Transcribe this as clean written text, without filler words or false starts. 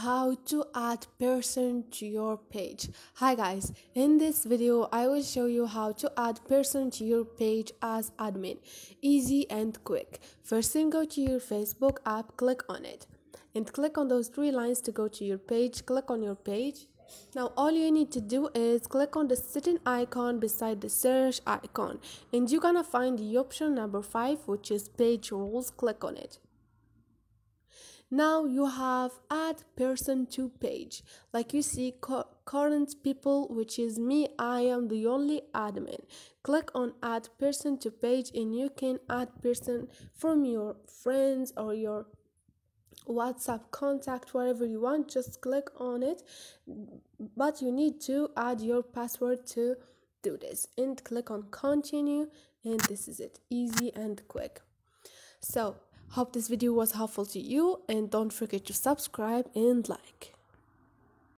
how to add person to your page. Hi guys, in this video I will show you how to add person to your page as admin. Easy and quick. First thing, go to your Facebook app, click on it and click on those three lines to go to your page. Click on your page. Now all you need to do is click on the setting icon beside the search icon and you're gonna find the option number 5, which is page rules. Click on it. Now you have add person to page. Like you see current people, which is me, I am the only admin. Click on add person to page and you can add person from your friends or your WhatsApp contact, wherever you want. Just click on it, but you need to add your password to do this and click on continue, and this is it, easy and quick. So hope this video was helpful to you, and don't forget to subscribe and like.